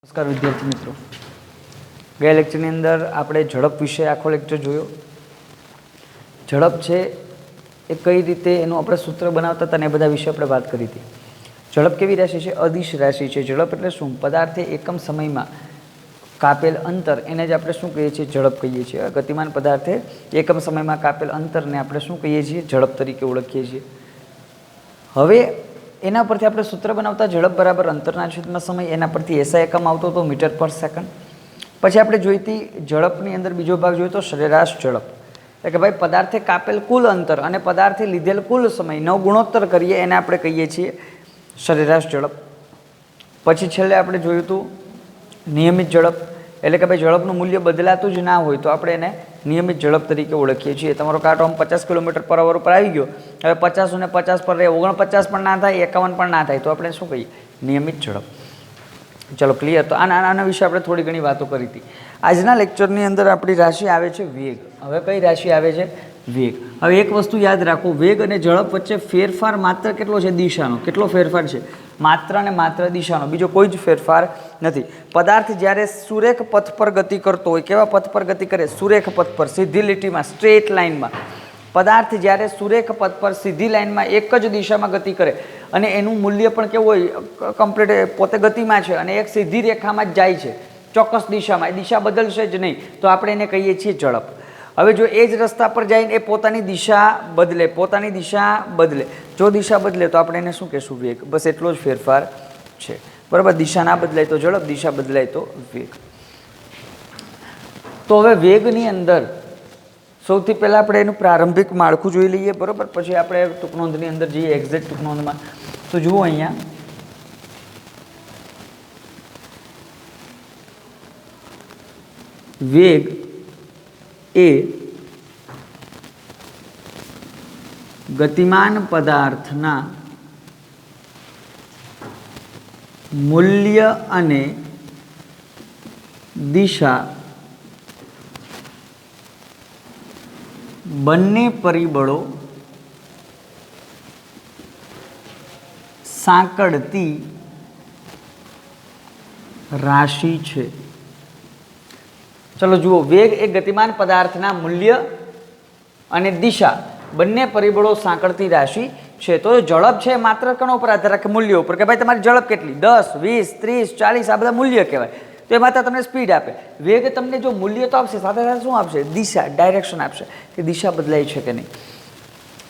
નમસ્કાર વિદ્યાર્થી મિત્રો, ગયા લેક્ચરની અંદર આપણે ઝડપ વિશે આખો લેક્ચર જોયો. ઝડપ છે એ કઈ રીતે એનું આપણે સૂત્ર બનાવતા હતા ને એ બધા વિશે આપણે વાત કરી હતી. ઝડપ કેવી રાશિ છે? અદિશ રાશિ છે. ઝડપ એટલે શું? પદાર્થે એકમ સમયમાં કાપેલ અંતર એને જ આપણે શું કહીએ છીએ? ઝડપ કહીએ છીએ. ગતિમાન પદાર્થે એકમ સમયમાં કાપેલ અંતરને આપણે શું કહીએ છીએ? ઝડપ તરીકે ઓળખીએ છીએ. હવે એના પરથી આપણે સૂત્ર બનાવતા ઝડપ બરાબર અંતરના છેદમાં સમય, એના પરથી એસઆઈ એકમ આવતો હતો મીટર પર સેકન્ડ. પછી આપણે જોઈતી ઝડપની અંદર બીજો ભાગ જોયો તો સરેરાશ ઝડપ, એટલે કે ભાઈ પદાર્થે કાપેલ કુલ અંતર અને પદાર્થે લીધેલ કુલ સમયનો ગુણોત્તર કરીએ એને આપણે કહીએ છીએ સરેરાશ ઝડપ. પછી છેલ્લે આપણે જોયું હતું નિયમિત ઝડપ, એટલે કે ભાઈ ઝડપનું મૂલ્ય બદલાતું જ ના હોય તો આપણે એને નિયમિત ઝડપ તરીકે ઓળખીએ છીએ. તમારો કાંટો આમ 50 કિલોમીટર/અવર ઉપર આવી ગયો, હવે 50 ને 50 પર રહે, 49 પણ ના થાય, 51 પણ ના થાય, તો આપણે શું કહીએ? નિયમિત ઝડપ. ચલો ક્લિયર. તો આના વિશે આપણે થોડી ઘણી વાતો કરી હતી. આજના લેક્ચરની અંદર આપણી રાશિ આવે છે વેગ. હવે કઈ રાશિ આવે છે? વેગ. હવે એક વસ્તુ યાદ રાખો, વેગ અને ઝડપ વચ્ચે ફેરફાર માત્ર કેટલો છે? દિશાનો. કેટલો ફેરફાર છે? માત્ર ને માત્ર દિશાનો, બીજો કોઈ જ ફેરફાર નથી. પદાર્થ જ્યારે સુરેખ પથ પર ગતિ કરતો હોય, કેવા પથ પર ગતિ કરે? સુરેખ પથ પર, સીધી લીટીમાં, સ્ટ્રેટ લાઇનમાં. પદાર્થ જ્યારે સુરેખ પથ પર સીધી લાઇનમાં એક જ દિશામાં ગતિ કરે અને એનું મૂલ્ય પણ કેવું હોય? કમ્પ્લીટ પોતે ગતિમાં છે અને એક સીધી રેખામાં જ જાય છે, ચોક્કસ દિશામાં, એ દિશા બદલશે જ નહીં, તો આપણે એને કહીએ છીએ ઝડપ. હવે જો એ જ રસ્તા પર જઈને એ પોતાની દિશા બદલે, જો દિશા બદલે તો આપણે એને શું કહેશું? વેગ. બસ એટલો જ ફેરફાર છે, બરાબર. દિશા ના બદલાય તો ઝડપ, દિશા બદલાય તો વેગ. તો હવે વેગની અંદર સૌથી પહેલાં આપણે એનું પ્રારંભિક માળખું જોઈ લઈએ, બરાબર. પછી આપણે ટૂંકનોંધની અંદર જઈએ, એક્ઝેક્ટ ટૂંકનોંધમાં. તો જુઓ અહીંયા વેગ એ ગતિમાન પદાર્થના મૂલ્ય અને દિશા બંને પરિબળો સાંકળતી રાશિ છે. ચલો જુઓ, વેગ એ ગતિમાન પદાર્થના મૂલ્ય અને દિશા બંને પરિબળો સાંકળતી રાશિ છે. તો ઝડપ છે માત્ર કણો ઉપર આધાર રાખે? મૂલ્ય ઉપર, કે ભાઈ તમારી ઝડપ કેટલી? 10, 20, 30, 40, આ બધા મૂલ્ય કહેવાય. તો એ માત્ર તમને સ્પીડ આપે. વેગ તમને જો મૂલ્ય તો આપશે, સાથે સાથે શું આપશે? દિશા, ડાયરેક્શન આપશે, કે દિશા બદલાય છે કે નહીં.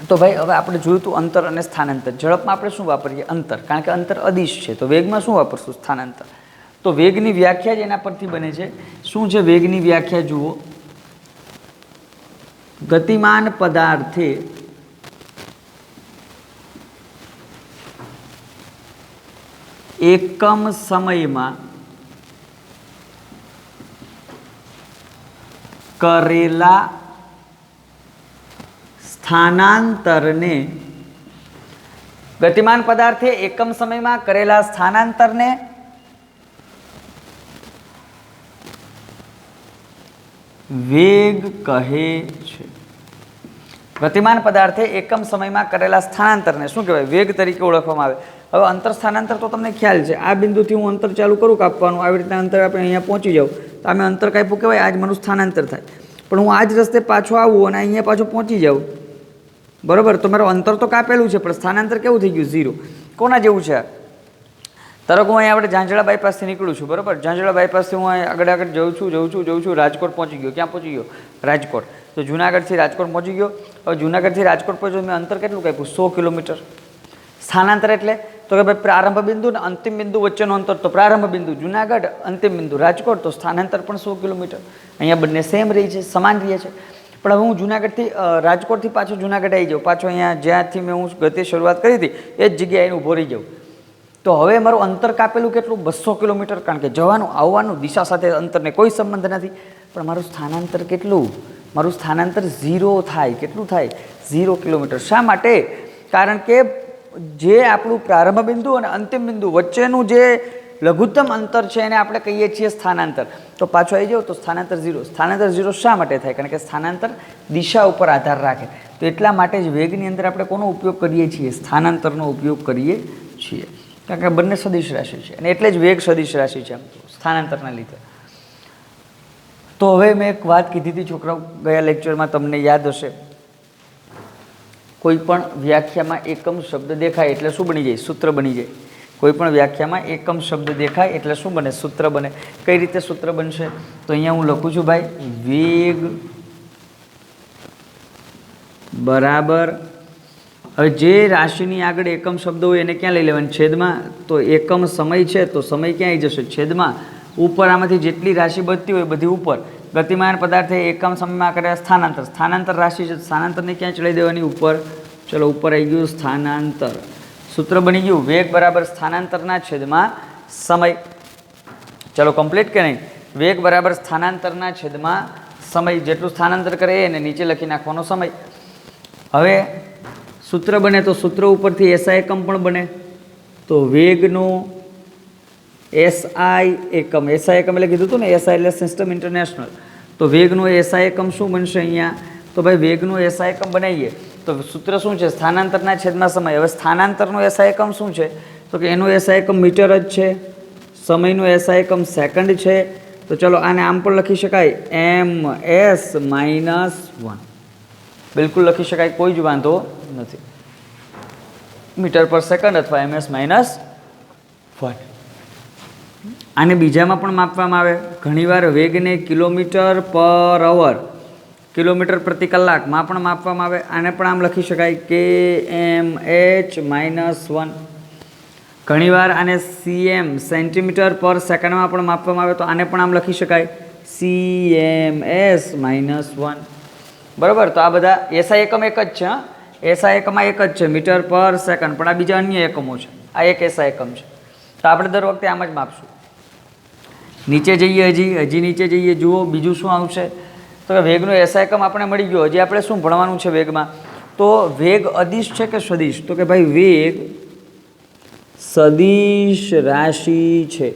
તો ભાઈ હવે આપણે જોયું હતું અંતર અને સ્થાનાંતર. ઝડપમાં આપણે શું વાપરીએ? અંતર, કારણ કે અંતર અદિશ છે. તો વેગમાં શું વાપરશું? સ્થાનાંતર. તો વેગની વ્યાખ્યા જ એના પરથી બને છે. શું છે વેગની વ્યાખ્યા? જુઓ, ગતિમાન પદાર્થે એકમ સમયમાં કરેલા સ્થાનાંતરને, ગતિમાન પદાર્થે એકમ સમયમાં કરેલા સ્થાનાંતરને વેગ કહે છે. ગતિમાન પદાર્થે એકમ સમયમાં કરેલા સ્થાનાંતરને શું કહેવાય? વેગ તરીકે ઓળખવામાં આવે. હવે અંતર સ્થાનાંતર તો તમને ખ્યાલ છે. આ બિંદુથી હું અંતર ચાલુ કરું કાપવાનું, આવી રીતના અંતર આપણે અહીંયા પહોંચી જાઉં તો અમે અંતર કાપ્યું કહેવાય, આ જ મારું સ્થાનાંતર થાય. પણ હું આ જ રસ્તે પાછો આવું અને અહીંયા પાછો પહોંચી જાઉં, બરાબર, તો મારું અંતર તો કાપેલું છે પણ સ્થાનાંતર કેવું થઈ ગયું? 0. કોના જેવું છે? ધારો કે હું અહીંયા આપણે ઝાંઝડા બાયપાસથી નીકળું છું, બરાબર. ઝાંઝડા બાયપાસથી હું આગળ જઉં છું, રાજકોટ પહોંચી ગયો. ક્યાં પહોંચી ગયો? રાજકોટ. તો જુનાગઢથી રાજકોટ પહોંચી ગયો. હવે જુનાગઢથી રાજકોટ પહોંચ્યો, મેં અંતર કેટલું કાપ્યું? 100 કિલોમીટર. સ્થાનાંતર એટલે તો કે ભાઈ પ્રારંભ બિંદુ ને અંતિમ બિંદુ વચ્ચેનો અંતર, તો પ્રારંભ બિંદુ જુનાગઢ, અંતિમ બિંદુ રાજકોટ, તો સ્થાનાંતર પણ 100 કિલોમીટર. અહીંયા બંને સેમ રહી છે, સમાન રહે છે. પણ હવે હું જુનાગઢથી રાજકોટથી પાછો જુનાગઢ આવી જાઉં, પાછો અહીંયા જ્યાંથી મેં હું ગતિ શરૂઆત કરી હતી એ જ જગ્યાએ એને ઊભો રહી જાઉં, તો હવે મારું અંતર કાપેલું કેટલું? 200 કિલોમીટર. કારણ કે જવાનું આવવાનું દિશા સાથે અંતરને કોઈ સંબંધ નથી. પણ મારું સ્થાનાંતર કેટલું? મારું સ્થાનાંતર 0 થાય. કેટલું થાય? 0 કિલોમીટર. શા માટે? કારણ કે જે આપણું પ્રારંભ બિંદુ અને અંતિમ બિંદુ વચ્ચેનું જે લઘુત્તમ અંતર છે એને આપણે કહીએ છીએ સ્થાનાંતર. તો પાછો આવી જાઓ તો સ્થાનાંતર 0. સ્થાનાંતર 0 શા માટે થાય? કારણ કે સ્થાનાંતર દિશા ઉપર આધાર રાખે. તો એટલા માટે જ વેગની અંદર આપણે કોનો ઉપયોગ કરીએ છીએ? સ્થાનાંતરનો ઉપયોગ કરીએ છીએ, કારણ કે બંને સદિશ રાશિ છે અને એટલે જ વેગ સદિશ રાશિ છે. આમ તો સ્થાનાંતરના લીધે. તો હવે મેં એક વાત કીધી હતી છોકરાઓ ગયા લેક્ચરમાં, તમને યાદ હશે, કોઈ પણ વ્યાખ્યામાં એકમ શબ્દ દેખાય એટલે શું બની જાય? સૂત્ર બની જાય. કોઈ પણ વ્યાખ્યામાં એકમ શબ્દ દેખાય એટલે શું બને? સૂત્ર બને. કઈ રીતે સૂત્ર બનશે? તો અહીંયા હું લખું છું ભાઈ, વેગ બરાબર, હવે જે રાશિની આગળ એકમ શબ્દ હોય એને ક્યાં લઈ લેવાની? છેદમાં. તો એકમ સમય છે તો સમય ક્યાં આવી જશે? છેદમાં. ઉપર આમાંથી જેટલી રાશિ બચતી હોય બધી ઉપર. ગતિમાન પદાર્થે એકમ સમયમાં કરે સ્થાનાંતર. સ્થાનાંતર રાશિ છે, સ્થાનાંતરને ક્યાં ચડાવી દેવાની? ઉપર. ચલો ઉપર આવી ગયું સ્થાનાંતર. સૂત્ર બની ગયું વેગ બરાબર સ્થાનાંતરના છેદમાં સમય. ચલો કમ્પ્લીટ કે નહીં? વેગ બરાબર સ્થાનાંતરના છેદમાં સમય. જેટલું સ્થાનાંતર કરે એને નીચે લખી નાખવાનો સમય. હવે સૂત્ર બને તો સૂત્ર ઉપરથી એસઆઈ એકમ પણ બને. તો વેગનું એસઆઈ એકમ, એસઆઈ એકમ એટલે કીધું હતું ને, એસઆઈ એટલે સિસ્ટમ ઇન્ટરનેશનલ. તો વેગનું એસઆઈ એકમ શું બનશે અહીંયા? તો ભાઈ વેગનું એસઆઈ એકમ બનાવીએ તો સૂત્ર શું છે? સ્થાનાંતરના છેદમાં સમય. હવે સ્થાનાંતરનું એસઆઈ એકમ શું છે? તો કે એનું એસઆઈ એકમ મીટર જ છે, સમયનું એસઆઈ એકમ સેકન્ડ છે. તો ચલો આને આમ પણ લખી શકાય, -1. બિલકુલ લખી શકાય, કોઈ જ વાંધો નથી. મીટર પર સેકન્ડ અથવા -1. આને બીજામાં પણ માપવામાં આવે. ઘણીવાર વેગને કિલોમીટર પર અવર, કિલોમીટર પ્રતિ કલાકમાં પણ માપવામાં આવે. આને પણ આમ લખી શકાય kmh-1. ઘણીવાર આને cm, સેન્ટીમીટર પર સેકન્ડમાં પણ માપવામાં આવે તો આને પણ આમ લખી શકાય cms-1. બરાબર. તો આ બધા એસઆઈ એકમ એક જ છે. હા, એસઆઈ એકમમાં એક જ છે, મીટર પર સેકન્ડ. પણ આ બીજા અન્ય એકમો છે. આ એક એસઆઈ એકમ છે. તો આપણે દર વખતે આમ જ માપશું. નીચે જઈએ, હજી નીચે જઈએ. જુઓ બીજું શું આવશે? તો કે વેગનો એસઆઈ એકમ આપણે મળી ગયો. હજી આપણે શું ભણવાનું છે વેગમાં? તો વેગ અદિશ છે કે સદિશ? તો કે ભાઈ વેગ સદિશ રાશિ છે.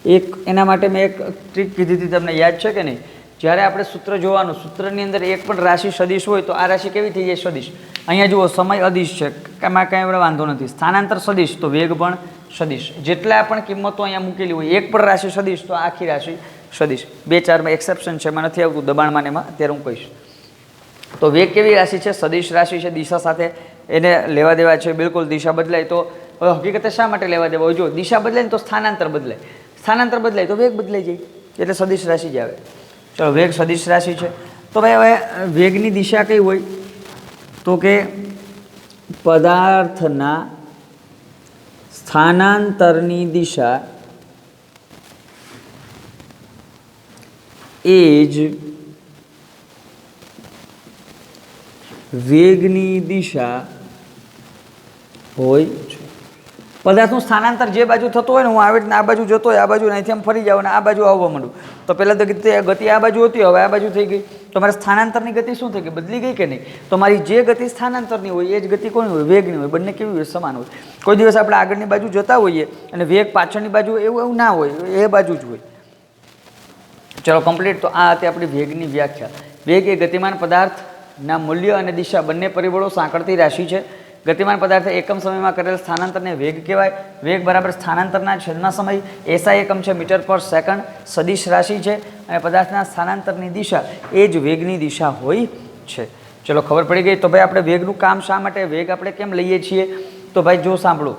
એક એના માટે મેં એક ટ્રીક કીધી હતી, તમને યાદ છે કે નહીં? જ્યારે આપણે સૂત્ર જોવાનું, સૂત્રની અંદર એક પણ રાશિ સદિશ હોય તો આ રાશિ કેવી થઈ જાય? સદિશ. અહીંયા જુઓ સમય અદિશ છે, એમાં કાંઈ વાંધો નથી. સ્થાનાંતર સદિશ તો વેગ પણ સદિશ. જેટલા પણ કિંમતો અહીંયા મૂકેલી હોય, એક પણ રાશિ સદિશ તો આખી રાશિ સદિશ. 2-4 એક્સેપ્શન છે, એમાં નથી આવતું દબાણમાં ને એમાં, અત્યારે હું કહીશ. તો વેગ કેવી રાશિ છે? સદિશ રાશિ છે. દિશા સાથે એને લેવા દેવા છે. બિલકુલ દિશા બદલાય તો હકીકતે શા માટે લેવા દેવા હોય? જો દિશા બદલાય ને તો સ્થાનાંતર બદલાય, સ્થાનાંતર બદલાય તો વેગ બદલાઈ જાય, એટલે સદિશ રાશિ જ આવે. ચલો વેગ સદિશ રાશિ છે. તો ભાઈ હવે વેગની દિશા કઈ હોય? તો કે પદાર્થના સ્થાનાંતરની દિશા એ જ વેગની દિશા હોય છે. પદાર્થનું સ્થાનાંતર જે બાજુ થતું હોય ને, હું આવી રીતના આ બાજુ જતો હોય, આ બાજુ અહીંથી આમ ફરી જાઉં ને આ બાજુ આવવા માંડું, તો પહેલાં તો ગતિ આ બાજુ હતી, હવે આ બાજુ થઈ ગઈ. તો મારા સ્થાનાંતરની ગતિ શું થઈ ગઈ? બદલી ગઈ કે નહીં? તો મારી જે ગતિ સ્થાનાંતરની હોય એ જ ગતિ કોની હોય? વેગની હોય. બંને કેવી હોય? સમાન હોય. કોઈ દિવસ આપણે આગળની બાજુ જતા હોઈએ અને વેગ પાછળની બાજુ એવું ના હોય, એ બાજુ જ હોય. ચલો કમ્પ્લીટ. તો આ હતી આપણી વેગની વ્યાખ્યા. વેગ એ ગતિમાન પદાર્થના મૂલ્ય અને દિશા બંને પરિબળો સાંકળતી રાશિ છે. ગતિમાન પદાર્થે એકમ સમયમાં કરેલ સ્થાનાંતરને વેગ કહેવાય. વેગ બરાબર સ્થાનાંતરના છેદમાં સમય. એસઆઈ એકમ છે મીટર પર સેકન્ડ. સદિશ રાશિ છે અને પદાર્થના સ્થાનાંતરની દિશા એ જ વેગની દિશા હોય છે. ચલો ખબર પડી ગઈ. તો ભાઈ આપણે વેગનું કામ શા માટે, વેગ આપણે કેમ લઈએ છીએ? તો ભાઈ જો સાંભળો,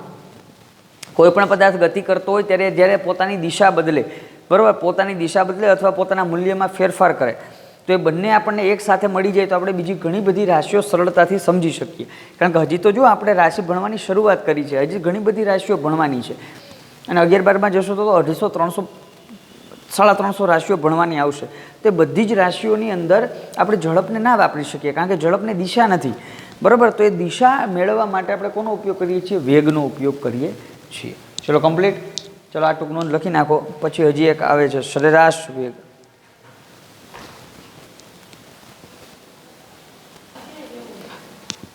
કોઈ પણ પદાર્થ ગતિ કરતો હોય ત્યારે જ્યારે પોતાની દિશા બદલે, બરાબર, પોતાની દિશા બદલે અથવા પોતાના મૂલ્યમાં ફેરફાર કરે તો એ બંને આપણને એક સાથે મળી જાય તો આપણે બીજી ઘણી બધી રાશિઓ સરળતાથી સમજી શકીએ. કારણ કે હજી તો જો આપણે રાશિ ભણવાની શરૂઆત કરી છે, હજી ઘણી બધી રાશિઓ ભણવાની છે. અને 11-12માં જશો તો 250, 300, 350 રાશિઓ ભણવાની આવશે. તો એ બધી જ રાશિઓની અંદર આપણે ઝડપને ના વાપરી શકીએ, કારણ કે ઝડપને દિશા નથી, બરાબર. તો એ દિશા મેળવવા માટે આપણે કોનો ઉપયોગ કરીએ છીએ? વેગનો ઉપયોગ કરીએ છીએ. ચલો કમ્પ્લીટ. ચલો આ ટૂંક નોંધ લખી નાખો. પછી હજી એક આવે છે સરેરાશ વેગ.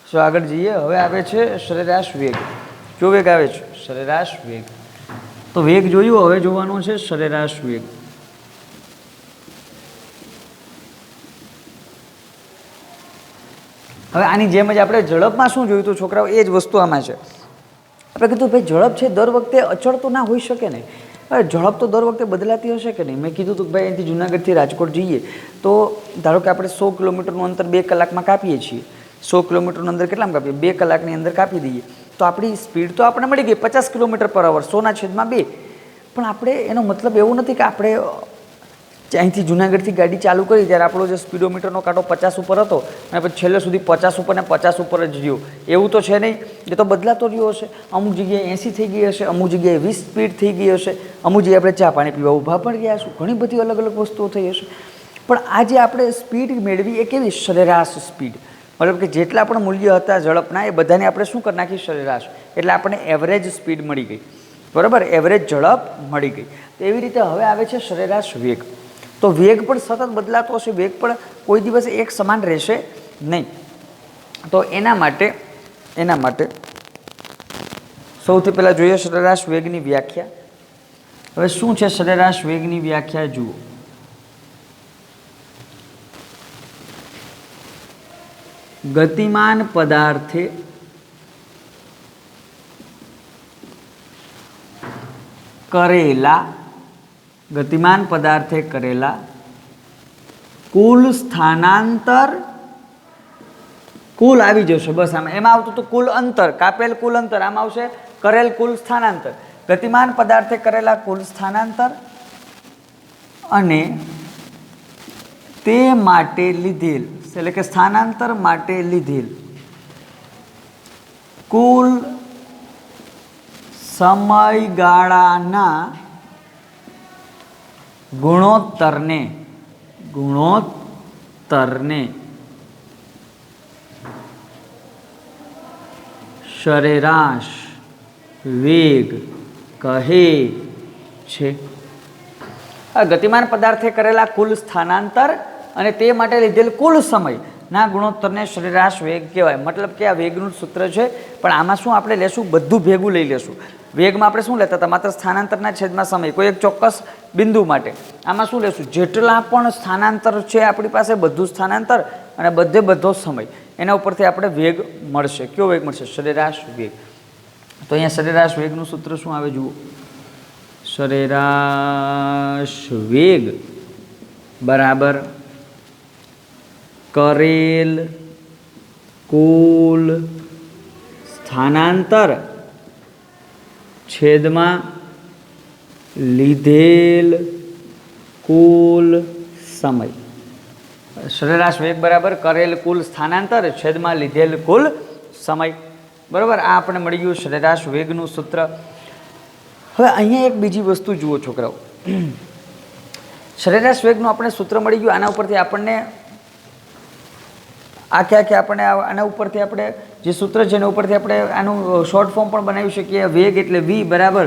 સો આગળ જઈએ. હવે આવે છે સરેરાશ વેગ. કયો વેગ આવે છે? સરેરાશ વેગ. તો વેગ જોયું, હવે જોવાનો છે સરેરાશ વેગ. હવે આની જેમ જ આપણે ઝડપમાં શું જોયું હતું છોકરાઓ, એ જ વસ્તુ આમાં છે. આપણે કીધું ભાઈ ઝડપ છે દર વખતે અચળ તો ના હોઈ શકે ને. હવે ઝડપ તો દર વખતે બદલાતી હશે કે નહીં? મેં કીધું હતું કે ભાઈ અહીંથી જુનાગઢથી રાજકોટ જઈએ તો ધારો કે આપણે 100 કિલોમીટરનું અંતર 2 કલાકમાં કાપીએ છીએ. 100 કિલોમીટરનું અંતર કેટલામાં કાપીએ? 2 કલાકની અંદર કાપી દઈએ તો આપણી સ્પીડ તો આપણે મળી ગઈ 50 કિલોમીટર પર અવર, 100/2. પણ આપણે એનો મતલબ એવું નથી કે આપણે અહીંથી જુનાગઢથી ગાડી ચાલુ કરી ત્યારે આપણો જે સ્પીડોમીટરનો કાંટો 50 ઉપર હતો અને પછી છેલ્લે સુધી 50 ઉપર ને 50 ઉપર જ રહ્યો, એવું તો છે નહીં. એ તો બદલાતો રહ્યો હશે. અમુક જગ્યાએ 80 થઈ ગઈ હશે, અમુક જગ્યાએ 20 સ્પીડ થઈ ગઈ હશે, અમુક જગ્યાએ આપણે ચા પાણી પીવા ઊભા પણ ગયા હશું, ઘણી બધી અલગ અલગ વસ્તુઓ થઈ હશે. પણ આ જે આપણે સ્પીડ મેળવી એ કેવી સરેરાશ સ્પીડ, મતલબ કે જેટલા પણ મૂલ્ય હતા ઝડપના એ બધાને આપણે શું કરી નાખી સરેરાશ, એટલે આપણને એવરેજ સ્પીડ મળી ગઈ. બરાબર, એવરેજ ઝડપ મળી ગઈ. તો એવી રીતે હવે આવે છે સરેરાશ વેગ. તો વેગ પણ સતત બદલાતો હશે, વેગ પણ કોઈ દિવસ એક સમાન રહેશે નહીં. તો એના માટે સૌથી પહેલાં જોઈએ સરેરાશ વેગની વ્યાખ્યા. હવે શું છે સરેરાશ વેગની વ્યાખ્યા જુઓ. ગતિમાન પદાર્થે કરેલા કુલ સ્થાનાંતર, કુલ આવી જશે બસ આમાં, એમાં આવતું તો કુલ અંતર, કાપેલ કુલ અંતર, આમાં આવશે કરેલ કુલ સ્થાનાંતર. ગતિમાન પદાર્થે કરેલા કુલ સ્થાનાંતર અને તે માટે લીધેલ, એટલે કે સ્થાનાંતર માટે લીધેલ કુલ સમયગાળાના ગુણોત્તરને સરેરાશ વેગ કહે છે. આ ગતિમાન પદાર્થે કરેલા કુલ સ્થાનાંતર અને તે માટે લીધેલ કુલ સમયના ગુણોત્તરને સરેરાશ વેગ કહેવાય. મતલબ કે આ વેગનું સૂત્ર છે, પણ આમાં શું આપણે લેશું, બધું ભેગું લઈ લેશું. વેગમાં આપણે શું લેતા હતા, માત્ર સ્થાનાંતરના છેદમાં સમય, કોઈ એક ચોક્કસ બિંદુ માટે. આમાં શું લેશું, જેટલા પણ સ્થાનાંતર છે આપણી પાસે, બધું સ્થાનાંતર અને બધો સમય, એના ઉપરથી આપણે વેગ મળશે. કયો વેગ મળશે? સરેરાશ વેગ. તો અહીંયા સરેરાશ વેગનું સૂત્ર શું આવે જુઓ. સરેરાશ વેગ બરાબર કરેલ કુલ સ્થાનાંતર છેદમાં લીધેલ કુલ સમય. સરેરાશ વેગ બરાબર કરેલ કુલ સ્થાનાંતર છેદમાં લીધેલ કુલ સમય. બરાબર, આ આપણે મળી ગયું સરેરાશ વેગનું સૂત્ર. હવે અહીંયા એક બીજી વસ્તુ જુઓ છોકરાઓ, સરેરાશ વેગનું આપણે સૂત્ર મળી ગયું. આના ઉપરથી આપણને આપણને આના ઉપરથી આપણે જે સૂત્ર છે એના ઉપરથી આપણે આનું શોર્ટ ફોર્મ પણ બનાવી શકીએ. વેગ એટલે v બરાબર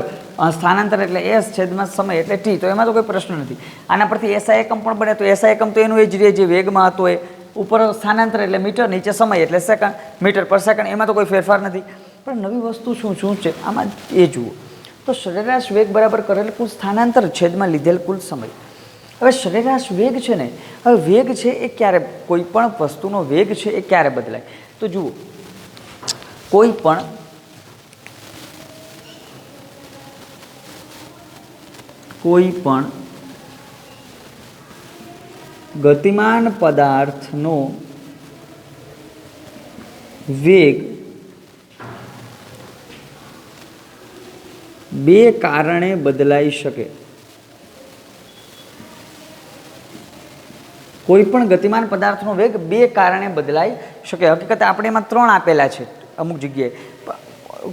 સ્થાનાંતર એટલે s છેદમાં સમય એટલે t. તો એમાં તો કોઈ પ્રશ્ન નથી. આના પરથી SI એકમ પણ બને તો SI એકમ તો એનું એ જ રહે જે વેગમાં હતો એ. ઉપર સ્થાનાંતર એટલે મીટર, નીચે સમય એટલે સેકન્ડ, મીટર પર સેકન્ડ, એમાં તો કોઈ ફેરફાર નથી. પણ નવી વસ્તુ શું છે આમાં એ જુઓ. તો સરેરાશ વેગ બરાબર કરેલ કુલ સ્થાનાંતર છેદમાં લીધેલ કુલ સમય. હવે સરેરાશ વેગ છે ને, હવે વેગ છે એ ક્યારે, કોઈ પણ વસ્તુનો વેગ છે એ ક્યારે બદલાય? તો જુઓ, કોઈ પણ ગતિમાન પદાર્થનો વેગ બે કારણે બદલાઈ શકે. કોઈ પણ ગતિમાન પદાર્થનો વેગ બે કારણે બદલાઈ શકે. હકીકતે આપણે એમાં 3 આપેલા છે અમુક જગ્યાએ,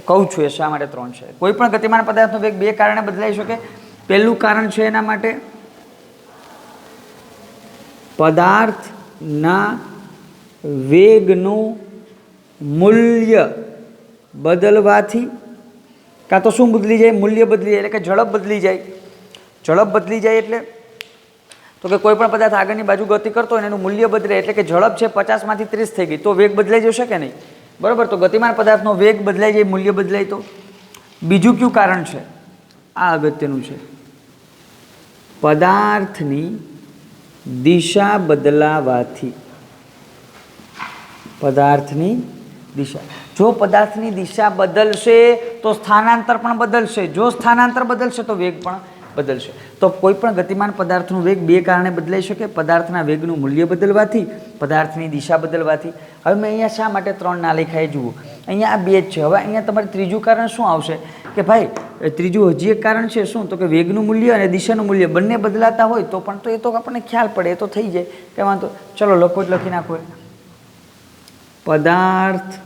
કહું છું એ શા માટે 3 છે. કોઈ પણ ગતિમાન પદાર્થનો વેગ બે કારણે બદલાઈ શકે. પહેલું કારણ છે એના માટે પદાર્થના વેગનું મૂલ્ય બદલવાથી, કાં તો શું બદલી જાય, મૂલ્ય બદલી જાય એટલે કે ઝડપ બદલી જાય. ઝડપ બદલી જાય એટલે તો કે કોઈ પણ પદાર્થ આગળની બાજુ ગતિ કરતો હોય એનું મૂલ્ય બદલે, એટલે કે ઝડપ છે 50માંથી 30 થઈ ગઈ તો વેગ બદલાઈ જશે કે નહીં? બરાબર, તો ગતિમાન પદાર્થનો વેગ બદલાઈ જાય, મૂલ્ય બદલાય. તો બીજું કયું કારણ છે, આ અગત્યનું છે, પદાર્થની દિશા બદલાવાથી. પદાર્થની દિશા, જો પદાર્થની દિશા બદલશે તો સ્થાનાંતર પણ બદલશે, જો સ્થાનાંતર બદલશે તો વેગ પણ બદલશે. તો કોઈ પણ ગતિમાન પદાર્થનું વેગ બે કારણે બદલાઈ શકે. પદાર્થના વેગનું મૂલ્ય બદલવાથી, પદાર્થની દિશા બદલવાથી. હવે મેં અહીંયા શા માટે 3 ના લખ્યા એ જુઓ. અહીંયા આ 2 જ છે. હવે અહીંયા તમારે ત્રીજું કારણ શું આવશે કે ભાઈ ત્રીજું હજી એક કારણ છે શું, તો કે વેગનું મૂલ્ય અને દિશાનું મૂલ્ય બંને બદલાતા હોય તો પણ તો એ તો આપણને ખ્યાલ પડે, એ તો થઈ જાય કે વાંધો. ચલો લખો જ લખી નાખો. પદાર્થના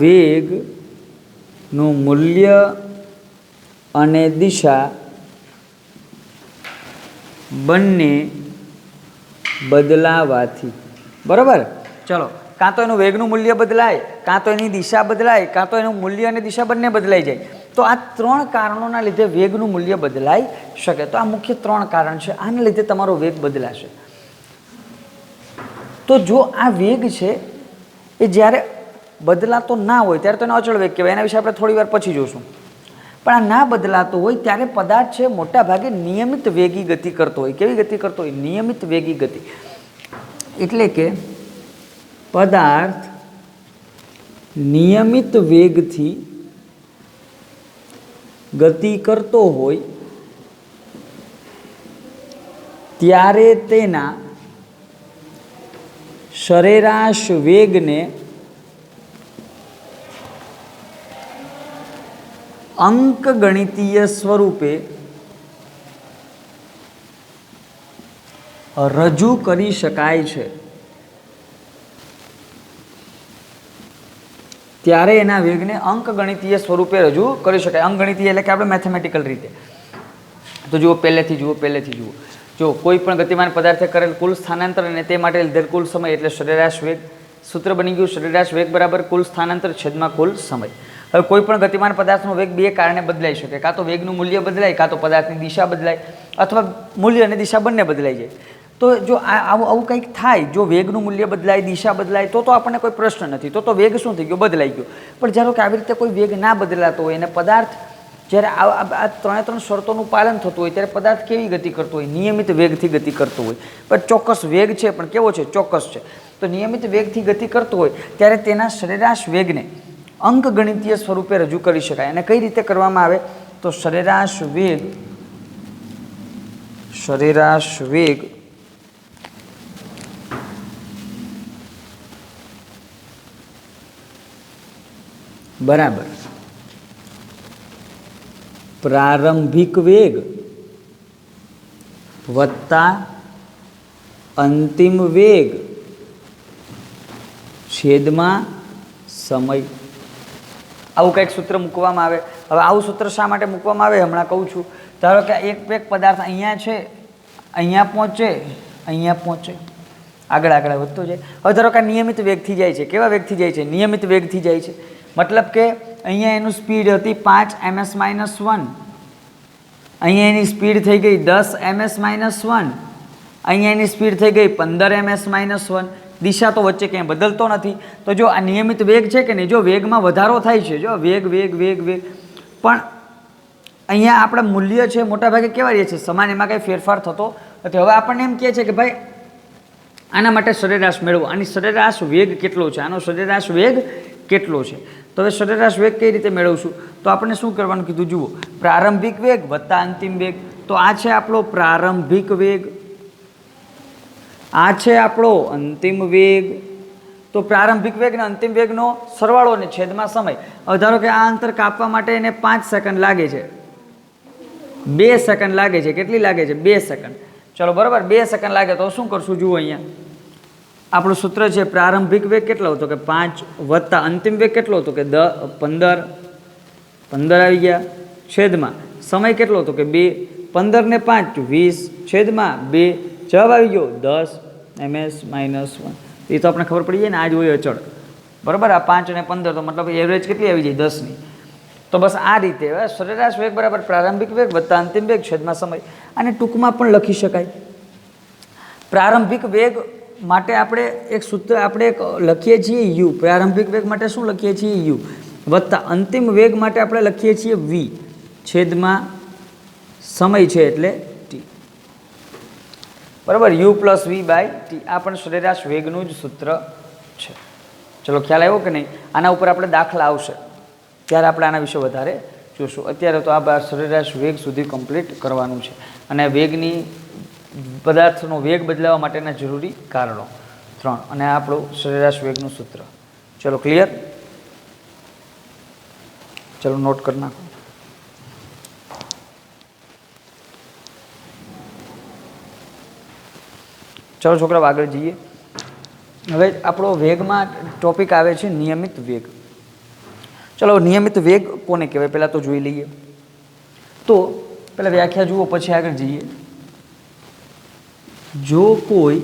વેગનું મૂલ્ય અને દિશા બંને બદલાવાથી. બરાબર. ચલો, કાં તો એનું વેગનું મૂલ્ય બદલાય, કાં તો એની દિશા બદલાય, કાં તો એનું મૂલ્ય અને દિશા બંને બદલાઈ જાય. તો આ 3 કારણોના લીધે વેગનું મૂલ્ય બદલાઈ શકે. તો આ મુખ્ય 3 કારણ છે, આના લીધે તમારો વેગ બદલાશે. તો જો આ વેગ છે એ જ્યારે બદલાતો ના હોય ત્યારે તો એનો અચળ વેગ કહેવાય. એના વિશે આપણે થોડી વાર પછી જોશું. પણ આ ના બદલાતો હોય ત્યારે પદાર્થ છે મોટા ભાગે નિયમિત વેગી ગતિ કરતો હોય. કેવી ગતિ કરતો હોય? નિયમિત વેગી ગતિ. એટલે કે પદાર્થ નિયમિત વેગથી ગતિ કરતો હોય ત્યારે તેના સરેરાશ વેગને અંકગણિતીય સ્વરૂપે રજૂ કરી શકાય છે. ત્યારે એના વેગને અંકગણિતીય સ્વરૂપે રજૂ કરી શકાય. અંકગણિતીય એટલે કે આપણે મેથેમેટિકલ રીતે. તો જુઓ, પહેલેથી જુઓ. જો કોઈ પણ ગતિમાન પદાર્થે કરેલ કુલ સ્થાનાંતર અને તે માટે લીધેલ કુલ સમય એટલે સરેરાશ વેગ. સૂત્ર બની ગયું સરેરાશ વેગ બરાબર કુલ સ્થાનાંતર છેદમાં કુલ સમય. હવે કોઈ પણ ગતિમાન પદાર્થનો વેગ બે કારણે બદલાઈ શકે. કાં તો વેગનું મૂલ્ય બદલાય, કાં તો પદાર્થની દિશા બદલાય, અથવા મૂલ્ય અને દિશા બંને બદલાઈ જાય. તો જો આવું કંઈક થાય, જો વેગનું મૂલ્ય બદલાય, દિશા બદલાય, તો આપણને કોઈ પ્રશ્ન નથી. તો વેગ શું થઈ ગયો? બદલાઈ ગયો. પણ ધારો કે આવી રીતે કોઈ વેગ ના બદલાતો હોય અને પદાર્થ જ્યારે આ 3 શરતોનું પાલન થતું હોય ત્યારે પદાર્થ કેવી ગતિ કરતો હોય? નિયમિત વેગથી ગતિ કરતો હોય. પણ ચોક્કસ વેગ છે, પણ કેવો છે? ચોક્કસ છે. તો નિયમિત વેગથી ગતિ કરતો હોય ત્યારે તેના સરેરાશ વેગને અંકગણિતીય સ્વરૂપે રજૂ કરી શકાય. અને કઈ રીતે કરવામાં આવે? તો સરેરાશ વેગ બરાબર પ્રારંભિક વેગ વત્તા અંતિમ વેગ છેદમાં સમય. આવું કંઈક સૂત્ર મૂકવામાં આવે. હવે આવું સૂત્ર શા માટે મૂકવામાં આવે હમણાં કહું છું. ધારો કે એક પદાર્થ અહીંયા છે, અહીંયા પહોંચે, આગળ વધતો જાય. હવે ધારો કે નિયમિત વેગથી જાય છે. કેવા વેગથી જાય છે? નિયમિત વેગથી જાય છે. મતલબ કે અહીંયા એનું સ્પીડ હતી 5 ms-1, અહીંયા એની સ્પીડ થઈ ગઈ 10 ms-1, અહીંયા એની સ્પીડ થઈ ગઈ 15 ms-1. દિશા તો વચ્ચે ક્યાંય બદલતો નથી. તો જો આ નિયમિત વેગ છે કે નહીં, જો વેગમાં વધારો થાય છે, જો વેગ પણ અહીંયા આપણા મૂલ્ય છે મોટાભાગે કેવા રહે છે? સમાન. એમાં કંઈ ફેરફાર થતો નથી. હવે આપણને એમ કહે છે કે ભાઈ આના માટે સરેરાશ મેળવો. આની સરેરાશ વેગ કેટલો છે? આનો સરેરાશ વેગ કેટલો છે? તો હવે સરેરાશ વેગ કઈ રીતે મેળવશું? તો આપણે શું કરવાનું કીધું? જુઓ, પ્રારંભિક વેગ વત્તા અંતિમ વેગ. તો આ છે આપણો પ્રારંભિક વેગ, આ છે આપણો અંતિમ વેગ. તો પ્રારંભિક વેગ અને અંતિમ વેગનો સરવાળો અને છેદમાં સમય. હવે ધારો કે આ અંતર કાપવા માટે એને 5 સેકન્ડ લાગે છે, 2 સેકન્ડ લાગે છે. કેટલી લાગે છે? 2 સેકન્ડ. ચલો બરાબર, 2 સેકન્ડ લાગે તો શું કરશું? જુઓ, અહીંયા આપણું સૂત્ર છે પ્રારંભિક વેગ કેટલો હતો કે 5 વત્તા અંતિમ વેગ કેટલો હતો કે 15 આવી ગયા, છેદમાં સમય કેટલો હતો કે 2. 15 ને 5 20, છેદમાં 2. જવાબ આવી ગયો 10 ms-1. એ તો આપણે ખબર પડી જાય ને, આ જ હોય અચળ. બરાબર, આ 5 અને 15 તો મતલબ એવરેજ કેટલી આવી જાય? 10ની. તો બસ આ રીતે સરેરાશ વેગ બરાબર પ્રારંભિક વેગ વત્તા અંતિમ વેગ છેદમાં સમય. અને ટૂંકમાં પણ લખી શકાય. પ્રારંભિક વેગ માટે આપણે એક સૂત્ર લખીએ છીએ u. પ્રારંભિક વેગ માટે શું લખીએ છીએ? u. વત્તા અંતિમ વેગ માટે આપણે લખીએ છીએ v, છેદમાં સમય છે એટલે t. બરાબર, u + v/t. આ પણ સરેરાશ વેગનું જ સૂત્ર છે. ચલો, ખ્યાલ આવ્યો કે નહીં? આના ઉપર આપણે દાખલા આવશે ત્યારે આપણે આના વિશે વધારે જોશું. અત્યારે તો આ સરેરાશ વેગ સુધી કમ્પ્લીટ કરવાનું છે અને વેગની પદાર્થનો વેગ બદલાવા માટેના જરૂરી કારણો 3 અને આ આપણું સરેરાશ વેગનું સૂત્ર. ચલો ક્લિયર? ચલો નોટ કરી નાખો. ચલો છોકરાઓ આગળ જઈએ. હવે આપણો વેગમાં ટોપિક આવે છે નિયમિત વેગ. ચલો નિયમિત વેગ કોને કહેવાય પહેલાં તો જોઈ લઈએ. તો પહેલાં વ્યાખ્યા જુઓ પછી આગળ જઈએ. જો કોઈ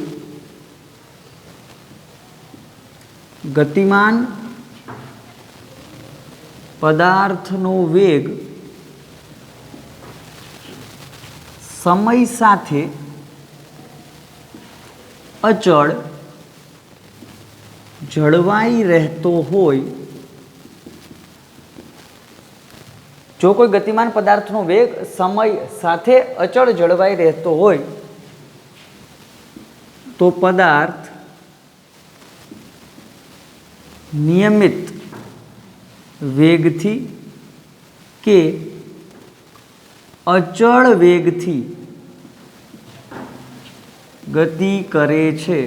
ગતિમાન પદાર્થનો વેગ સમય સાથે અચળ જળવાઈ રહેતો હોય, જો કોઈ ગતિમાન પદાર્થનો વેગ સમય સાથે અચળ જળવાઈ રહેતો હોય તો પદાર્થ નિયમિત વેગથી કે અચળ વેગથી ગતિ કરે છે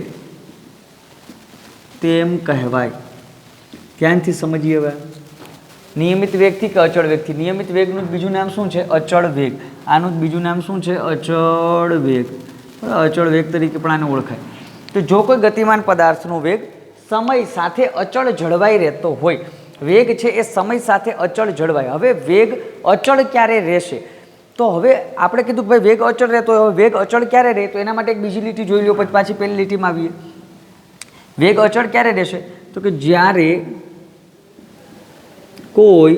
તેમ કહેવાય. ધ્યાનથી સમજીએ. હવે નિયમિત વેગથી કે અચળ વેગથી? નિયમિત વેગનું બીજું નામ શું છે? અચળ વેગ. આનું બીજું નામ શું છે? અચળ વેગ. અચળ વેગ તરીકે પણ આને ઓળખાય. તો જો કોઈ ગતિમાન પદાર્થનો વેગ સમય સાથે અચળ જળવાઈ રહેતો હોય, વેગ છે એ સમય સાથે અચળ જળવાય. હવે વેગ અચળ ક્યારે રહેશે? તો હવે આપણે કીધું કે ભાઈ વેગ અચળ રહેતો હોય. હવે વેગ અચળ ક્યારે રહે? તો એના માટે એક બીજી લીટી જોઈ લો, પછી પાછી પહેલી લીટીમાં આવીએ. વેગ અચળ ક્યારે રહેશે? તો કે જ્યારે કોઈ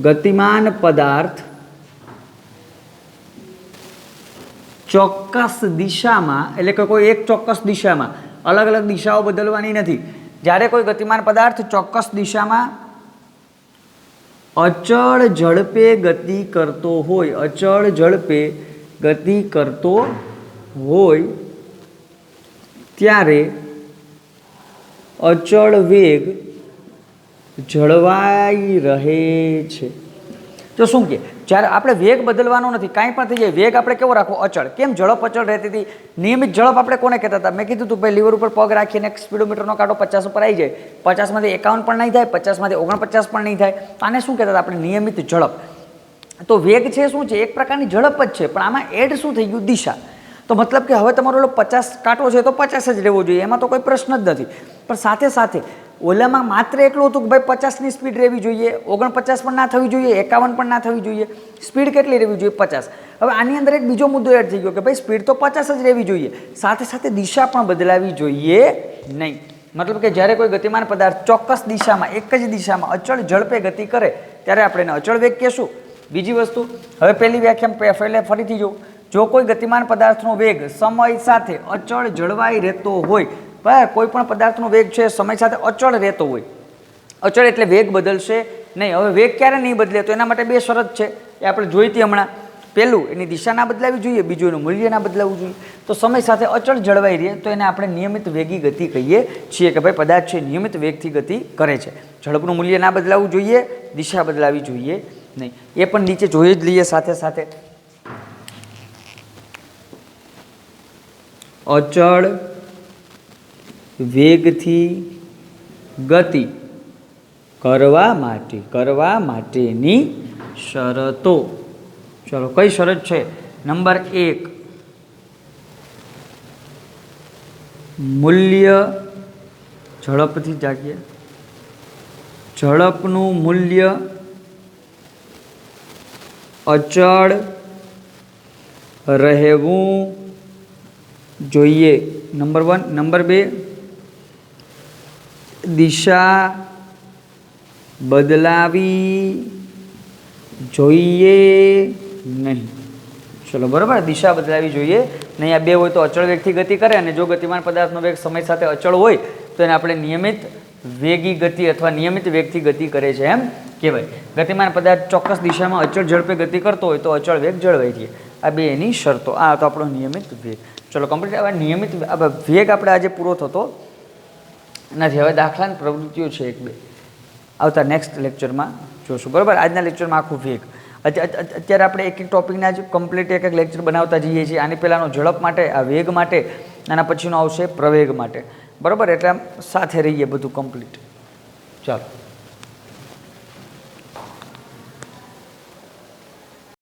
ગતિમાન પદાર્થ ચોક્કસ દિશામાં, એટલે કે કોઈ એક ચોક્કસ દિશામાં, અલગ અલગ દિશાઓ બદલવાની નથી. જ્યારે કોઈ ગતિમાન પદાર્થ ચોક્કસ દિશામાં અચળ ઝડપે ગતિ કરતો હોય, અચળ ઝડપે ગતિ કરતો હોય ત્યારે અચળ વેગ જળવાઈ રહે છે. તો શું કે જ્યારે આપણે વેગ બદલવાનો નથી, કાંઈ પણ થઈ જાય, વેગ આપણે કેવો રાખવો? અચળ. કેમ? ઝડપ અચળ રહેતી હતી. નિયમિત ઝડપ આપણે કોને કહેતા હતા? મેં કીધું હતું ભાઈ લીવર ઉપર પગ રાખીને સ્પીડોમીટરનો કાંટો 50 ઉપર આવી જાય, 50માંથી 51 પણ નહીં થાય, 50માંથી 49 પણ નહીં થાય. તો આને શું કહેતા હતા આપણે? નિયમિત ઝડપ. તો વેગ છે શું છે? એક પ્રકારની ઝડપ જ છે, પણ આમાં એડ શું થઈ ગયું? દિશા. તો મતલબ કે હવે તમારો 50 કાંટો છે તો 50 જ રહેવો જોઈએ, એમાં તો કોઈ પ્રશ્ન જ નથી. પણ સાથે સાથે ઓલામાં માત્ર એટલું હતું કે ભાઈ 50ની સ્પીડ રહેવી જોઈએ, 49 પણ ના થવી જોઈએ, 51 પણ ના થવી જોઈએ. સ્પીડ કેટલી રહેવી જોઈએ? 50. હવે આની અંદર એક બીજો મુદ્દો એડ થઈ ગયો કે ભાઈ સ્પીડ તો 50 જ રહેવી જોઈએ, સાથે સાથે દિશા પણ બદલાવી જોઈએ નહીં. મતલબ કે જ્યારે કોઈ ગતિમાન પદાર્થ ચોક્કસ દિશામાં, એક જ દિશામાં અચળ ઝડપે ગતિ કરે ત્યારે આપણે એને અચળ વેગ કહેશું. બીજી વસ્તુ, હવે પહેલી વ્યાખ્યા પહેલે ફરીથી જોઉં. જો કોઈ ગતિમાન પદાર્થનો વેગ સમય સાથે અચળ જળવાઈ રહેતો હોય, કોઈ પણ પદાર્થનો વેગ છે સમય સાથે અચળ રહેતો હોય, અચળ એટલે વેગ બદલશે નહીં. હવે વેગ ક્યારે નહીં બદલે? તો એના માટે બે શરત છે, એ આપણે જોઈતી હમણાં. પહેલું, એની દિશા ના બદલાવી જોઈએ, બીજું એનું મૂલ્ય ના બદલાવવું જોઈએ. તો સમય સાથે અચળ જળવાઈ રહે તો એને આપણે નિયમિત વેગી ગતિ કહીએ છીએ કે ભાઈ પદાર્થ છે નિયમિત વેગથી ગતિ કરે છે. ઝડપનું મૂલ્ય ના બદલાવવું જોઈએ, દિશા બદલાવી જોઈએ નહીં. એ પણ નીચે જોઈ જ લઈએ સાથે સાથે. અચળ વેગથી ગતિ કરવા માટેની શરતો. ચલો કઈ શરત છે? નંબર 1, મૂલ્ય, ઝડપથી જાગીએ, ઝડપનું મૂલ્ય અચળ રહેવું જોઈએ. નંબર 1. નંબર 2, દિશા બદલાવી જોઈએ નહીં. ચલો બરાબર, દિશા બદલાવી જોઈએ નહીં. આ બે હોય તો અચળ વેગથી ગતિ કરે, અને જો ગતિમાન પદાર્થનો વેગ સમય સાથે અચળ હોય તો એને આપણે નિયમિત વેગી ગતિ અથવા નિયમિત વેગથી ગતિ કરે છે એમ કહેવાય. ગતિમાન પદાર્થ ચોક્કસ દિશામાં અચળ ઝડપે ગતિ કરતો હોય તો અચળ વેગ જળવાઈ રહે. આ બે એની શરતો. આ તો આપણો નિયમિત વેગ. ચલો કમ્પ્લીટ. હવે નિયમિત વેગ આપણે આજે પૂરો થતો નથી. હવે દાખલાની પ્રવૃત્તિઓ છે 1-2 આવતા નેક્સ્ટ લેક્ચરમાં જોશું. બરાબર, આજના લેક્ચરમાં આખું વેગ. અત્યારે આપણે એક એક ટોપિકના જ કમ્પ્લીટ એક એક લેક્ચર બનાવતા જઈએ છીએ. આની પહેલાંનો ઝડપ માટે, આ વેગ માટે, આના પછીનો આવશે પ્રવેગ માટે. બરાબર, એટલે આમ સાથે રહીએ બધું કમ્પ્લીટ. ચાલો.